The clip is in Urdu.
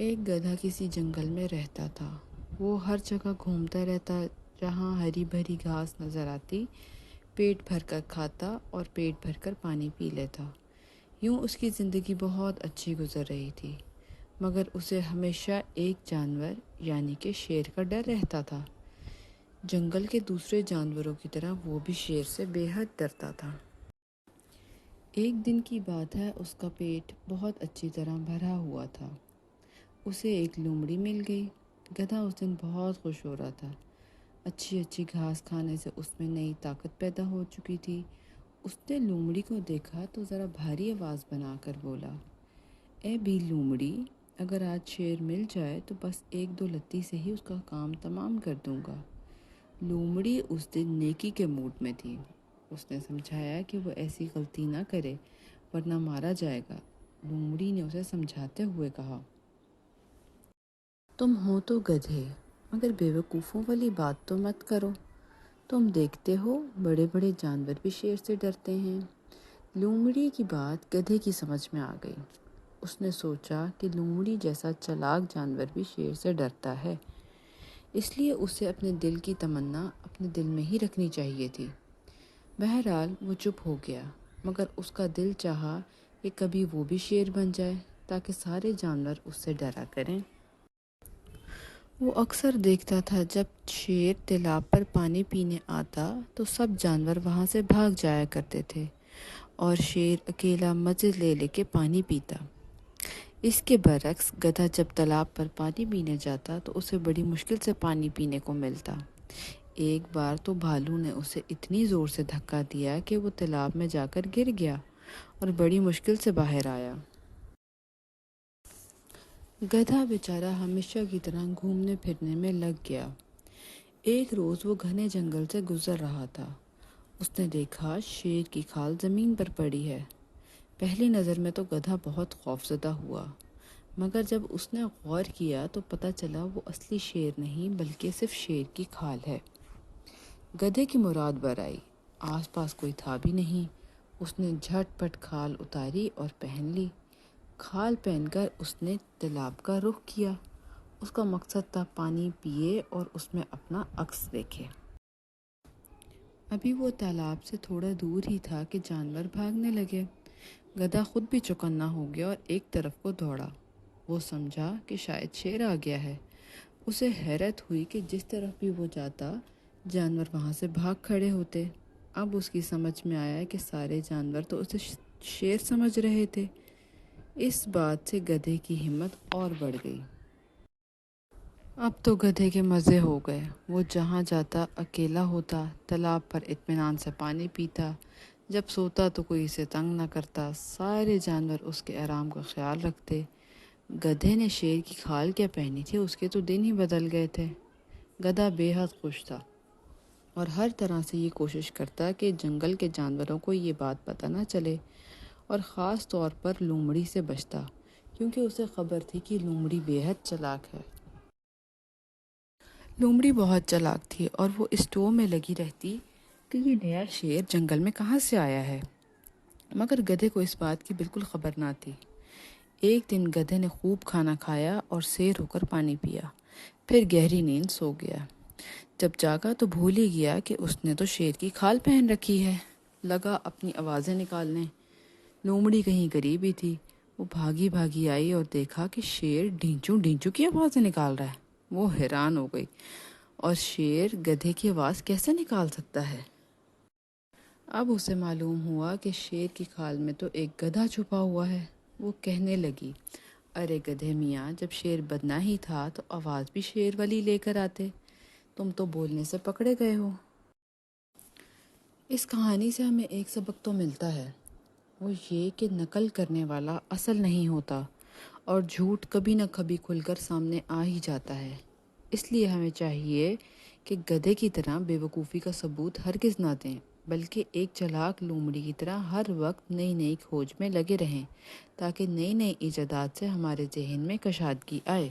ایک گدھا کسی جنگل میں رہتا تھا۔ وہ ہر جگہ گھومتا رہتا، جہاں ہری بھری گھاس نظر آتی، پیٹ بھر کر کھاتا اور پیٹ بھر کر پانی پی لیتا۔ یوں اس کی زندگی بہت اچھی گزر رہی تھی، مگر اسے ہمیشہ ایک جانور یعنی کہ شیر کا ڈر رہتا تھا۔ جنگل کے دوسرے جانوروں کی طرح وہ بھی شیر سے بے حد ڈرتا تھا۔ ایک دن کی بات ہے، اس کا پیٹ بہت اچھی طرح بھرا ہوا تھا۔ اسے ایک لومڑی مل گئی۔ گدھا اس دن بہت خوش ہو رہا تھا۔ اچھی اچھی گھاس کھانے سے اس میں نئی طاقت پیدا ہو چکی تھی۔ اس نے لومڑی کو دیکھا تو ذرا بھاری آواز بنا کر بولا، اے بھی لومڑی، اگر آج شیر مل جائے تو بس ایک دو لتی سے ہی اس کا کام تمام کر دوں گا۔ لومڑی اس دن نیکی کے موڈ میں تھی۔ اس نے سمجھایا کہ وہ ایسی غلطی نہ کرے ورنہ مارا جائے گا۔ لومڑی نے اسے سمجھاتے ہوئے کہا، تم ہو تو گدھے، مگر بیوقوفوں والی بات تو مت کرو۔ تم دیکھتے ہو بڑے بڑے جانور بھی شیر سے ڈرتے ہیں۔ لومڑی کی بات گدھے کی سمجھ میں آ گئی۔ اس نے سوچا کہ لومڑی جیسا چالاک جانور بھی شیر سے ڈرتا ہے، اس لیے اسے اپنے دل کی تمنا اپنے دل میں ہی رکھنی چاہیے تھی۔ بہرحال وہ چپ ہو گیا، مگر اس کا دل چاہا کہ کبھی وہ بھی شیر بن جائے تاکہ سارے جانور اس سے ڈرا کریں۔ وہ اکثر دیکھتا تھا جب شیر تالاب پر پانی پینے آتا تو سب جانور وہاں سے بھاگ جایا کرتے تھے اور شیر اکیلا مزے لے لے کے پانی پیتا۔ اس کے برعکس گدھا جب تالاب پر پانی پینے جاتا تو اسے بڑی مشکل سے پانی پینے کو ملتا۔ ایک بار تو بھالو نے اسے اتنی زور سے دھکا دیا کہ وہ تالاب میں جا کر گر گیا اور بڑی مشکل سے باہر آیا۔ گدھا بیچارہ ہمیشہ کی طرح گھومنے پھرنے میں لگ گیا۔ ایک روز وہ گھنے جنگل سے گزر رہا تھا۔ اس نے دیکھا شیر کی کھال زمین پر پڑی ہے۔ پہلی نظر میں تو گدھا بہت خوفزدہ ہوا، مگر جب اس نے غور کیا تو پتہ چلا وہ اصلی شیر نہیں بلکہ صرف شیر کی کھال ہے۔ گدھے کی مراد بر آئی، آس پاس کوئی تھا بھی نہیں۔ اس نے جھٹ پٹ کھال اتاری اور پہن لی۔ کھال پہن کر اس نے تالاب کا رخ کیا۔ اس کا مقصد تھا پانی پیے اور اس میں اپنا عکس دیکھے۔ ابھی وہ تالاب سے تھوڑا دور ہی تھا کہ جانور بھاگنے لگے۔ گدھا خود بھی چوکنا ہو گیا اور ایک طرف کو دوڑا۔ وہ سمجھا کہ شاید شیر آ گیا ہے۔ اسے حیرت ہوئی کہ جس طرف بھی وہ جاتا جانور وہاں سے بھاگ کھڑے ہوتے۔ اب اس کی سمجھ میں آیا کہ سارے جانور تو اسے شیر سمجھ رہے تھے۔ اس بات سے گدھے کی ہمت اور بڑھ گئی۔ اب تو گدھے کے مزے ہو گئے۔ وہ جہاں جاتا اکیلا ہوتا، تالاب پر اطمینان سے پانی پیتا، جب سوتا تو کوئی اسے تنگ نہ کرتا، سارے جانور اس کے آرام کا خیال رکھتے۔ گدھے نے شیر کی کھال کیا پہنی تھی، اس کے تو دن ہی بدل گئے تھے۔ گدھا بے حد خوش تھا اور ہر طرح سے یہ کوشش کرتا کہ جنگل کے جانوروں کو یہ بات پتہ نہ چلے، اور خاص طور پر لومڑی سے بچتا، کیونکہ اسے خبر تھی کہ لومڑی بے حد چالاک ہے۔ لومڑی بہت چالاک تھی اور وہ اس ٹو میں لگی رہتی کہ یہ نیا شیر جنگل میں کہاں سے آیا ہے، مگر گدھے کو اس بات کی بالکل خبر نہ تھی۔ ایک دن گدھے نے خوب کھانا کھایا اور سیر ہو کر پانی پیا، پھر گہری نیند سو گیا۔ جب جاگا تو بھول ہی گیا کہ اس نے تو شیر کی کھال پہن رکھی ہے۔ لگا اپنی آوازیں نکالنے۔ لومڑی کہیں قریب ہی تھی۔ وہ بھاگی بھاگی آئی اور دیکھا کہ شیر ڈھینچوں ڈھینچوں کی آوازیں نکال رہا ہے۔ وہ حیران ہو گئی، اور شیر گدھے کی آواز کیسے نکال سکتا ہے؟ اب اسے معلوم ہوا کہ شیر کی کھال میں تو ایک گدھا چھپا ہوا ہے۔ وہ کہنے لگی، ارے گدھے میاں، جب شیر بدنا ہی تھا تو آواز بھی شیر والی لے کر آتے، تم تو بولنے سے پکڑے گئے ہو۔ اس کہانی سے ہمیں ایک سبق تو ملتا ہے، وہ یہ کہ نقل کرنے والا اصل نہیں ہوتا، اور جھوٹ کبھی نہ کبھی کھل کر سامنے آ ہی جاتا ہے۔ اس لیے ہمیں چاہیے کہ گدھے کی طرح بے وقوفی کا ثبوت ہرگز نہ دیں، بلکہ ایک چالاک لومڑی کی طرح ہر وقت نئی نئی کھوج میں لگے رہیں، تاکہ نئی نئی ایجادات سے ہمارے ذہن میں کشادگی آئے۔